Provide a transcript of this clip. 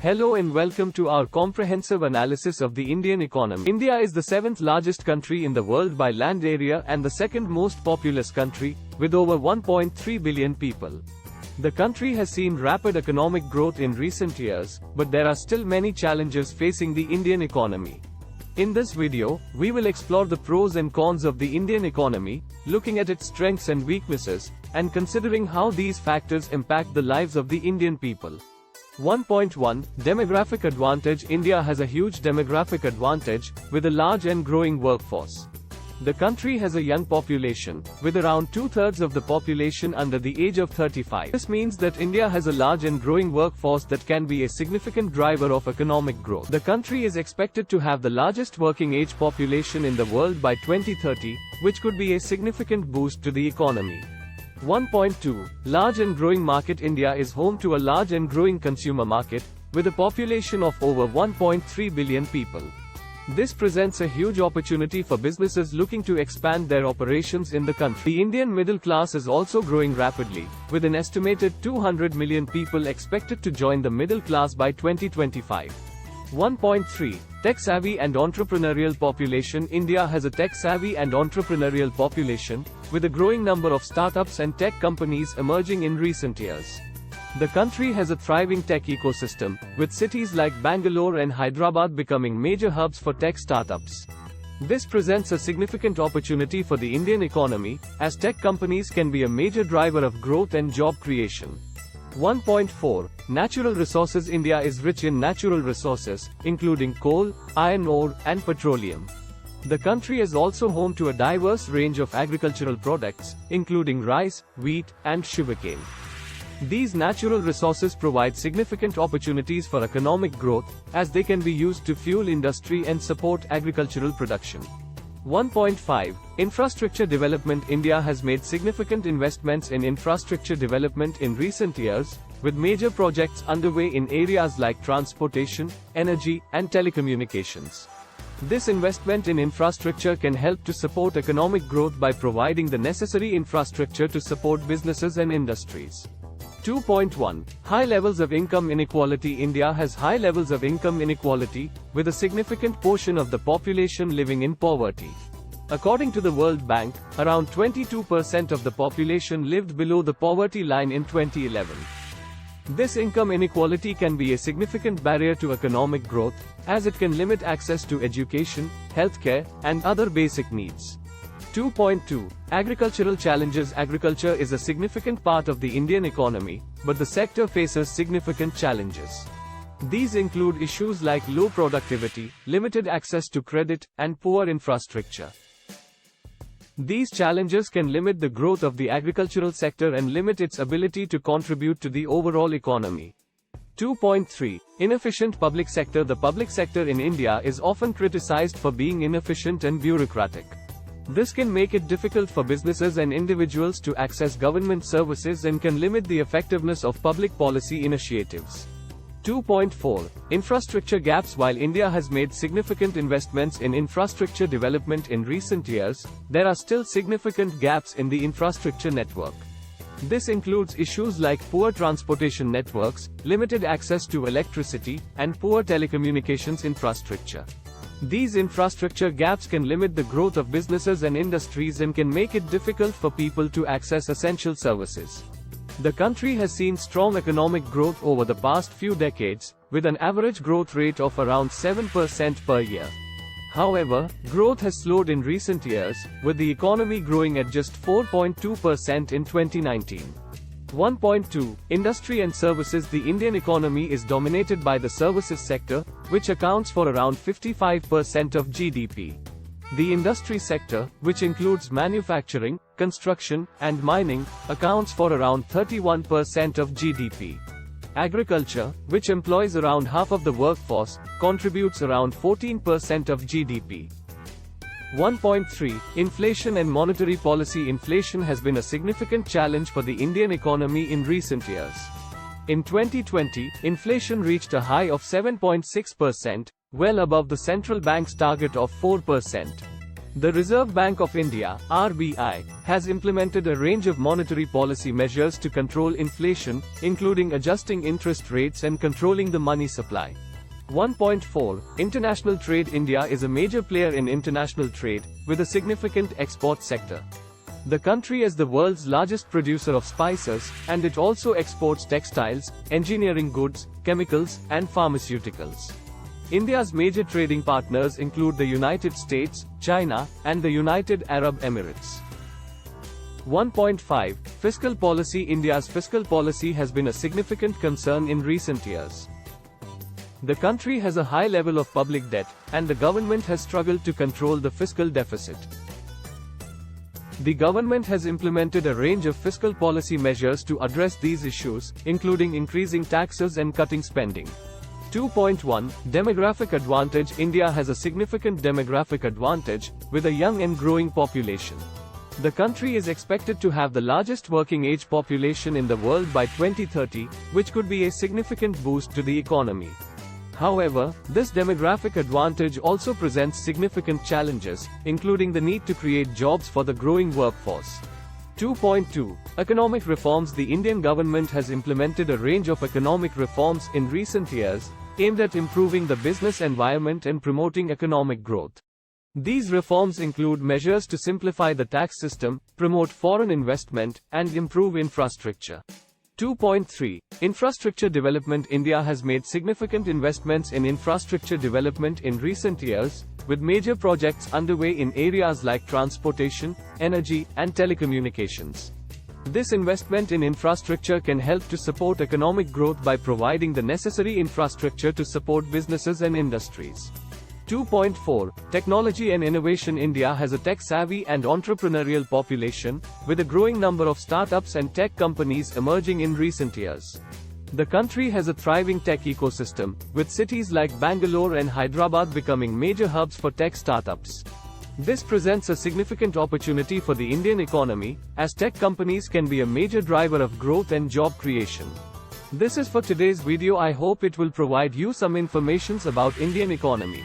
Hello and welcome to our comprehensive analysis of the Indian economy. India is the seventh largest country in the world by land area and the second most populous country, with over 1.3 billion people. The country has seen rapid economic growth in recent years, but there are still many challenges facing the Indian economy. In this video, we will explore the pros and cons of the Indian economy, looking at its strengths and weaknesses, and considering how these factors impact the lives of the Indian people. 1.1 Demographic advantage. India has a huge demographic advantage, with a large and growing workforce. The country has a young population, with around two-thirds of the population under the age of 35. This means that India has a large and growing workforce that can be a significant driver of economic growth. The country is expected to have the largest working age population in the world by 2030, which could be a significant boost to the economy. 1.2 Large and growing market. India is home to a large and growing consumer market, with a population of over 1.3 billion people. This presents a huge opportunity for businesses looking to expand their operations in the country. The Indian middle class is also growing rapidly, with an estimated 200 million people expected to join the middle class by 2025. 1.3 Tech-savvy and entrepreneurial population. India has a tech-savvy and entrepreneurial population, with a growing number of startups and tech companies emerging in recent years. The country has a thriving tech ecosystem, with cities like Bangalore and Hyderabad becoming major hubs for tech startups. This presents a significant opportunity for the Indian economy, as tech companies can be a major driver of growth and job creation. 1.4 Natural resources. India is rich in natural resources, including coal, iron ore, and petroleum. The country is also home to a diverse range of agricultural products, including rice, wheat, and sugarcane. These natural resources provide significant opportunities for economic growth, as they can be used to fuel industry and support agricultural production. 1.5 Infrastructure development. India has made significant investments in infrastructure development in recent years, with major projects underway in areas like transportation, energy, and telecommunications. This investment in infrastructure can help to support economic growth by providing the necessary infrastructure to support businesses and industries. 2.1 High levels of income inequality. India has high levels of income inequality, with a significant portion of the population living in poverty. According to the World Bank, around 22% of the population lived below the poverty line in 2011. This income inequality can be a significant barrier to economic growth, as it can limit access to education, healthcare, and other basic needs. 2.2 Agricultural challenges. Agriculture is a significant part of the Indian economy, but the sector faces significant challenges. These include issues like low productivity, limited access to credit, and poor infrastructure. These challenges can limit the growth of the agricultural sector and limit its ability to contribute to the overall economy. 2.3 Inefficient public sector. The public sector in India is often criticized for being inefficient and bureaucratic. This can make it difficult for businesses and individuals to access government services and can limit the effectiveness of public policy initiatives. 2.4 Infrastructure gaps. While India has made significant investments in infrastructure development in recent years, there are still significant gaps in the infrastructure network. This includes issues like poor transportation networks, limited access to electricity, and poor telecommunications infrastructure. These infrastructure gaps can limit the growth of businesses and industries and can make it difficult for people to access essential services. The country has seen strong economic growth over the past few decades, with an average growth rate of around 7% per year. However, growth has slowed in recent years, with the economy growing at just 4.2% in 2019. 1.2 Industry and services. The Indian economy is dominated by the services sector, which accounts for around 55% of GDP. The industry sector, which includes manufacturing, construction, and mining, accounts for around 31% of GDP. Agriculture, which employs around half of the workforce, contributes around 14% of GDP. 1.3 Inflation and monetary policy. Inflation has been a significant challenge for the Indian economy in recent years. In 2020, inflation reached a high of 7.6%, well above the central bank's target of 4%. The Reserve Bank of India (RBI) has implemented a range of monetary policy measures to control inflation, including adjusting interest rates and controlling the money supply. 1.4 International trade. India is a major player in international trade, with a significant export sector. The country is the world's largest producer of spices, and it also exports textiles, engineering goods, chemicals, and pharmaceuticals. India's major trading partners include the United States, China, and the United Arab Emirates. 1.5 Fiscal policy. India's fiscal policy has been a significant concern in recent years. The country has a high level of public debt, and the government has struggled to control the fiscal deficit. The government has implemented a range of fiscal policy measures to address these issues, including increasing taxes and cutting spending. 2.1 Demographic advantage. India has a significant demographic advantage, with a young and growing population. The country is expected to have the largest working age population in the world by 2030, which could be a significant boost to the economy. However, this demographic advantage also presents significant challenges, including the need to create jobs for the growing workforce. 2.2 Economic reforms. The Indian government has implemented a range of economic reforms in recent years, aimed at improving the business environment and promoting economic growth. These reforms include measures to simplify the tax system, promote foreign investment, and improve infrastructure. 2.3 Infrastructure development. India has made significant investments in infrastructure development in recent years, with major projects underway in areas like transportation, energy, and telecommunications. This investment in infrastructure can help to support economic growth by providing the necessary infrastructure to support businesses and industries. 2.4 Technology and innovation. India has a tech-savvy and entrepreneurial population, with a growing number of startups and tech companies emerging in recent years. The country has a thriving tech ecosystem, with cities like Bangalore and Hyderabad becoming major hubs for tech startups. This presents a significant opportunity for the Indian economy, as tech companies can be a major driver of growth and job creation. This is for today's video. I hope it will provide you some information about Indian economy.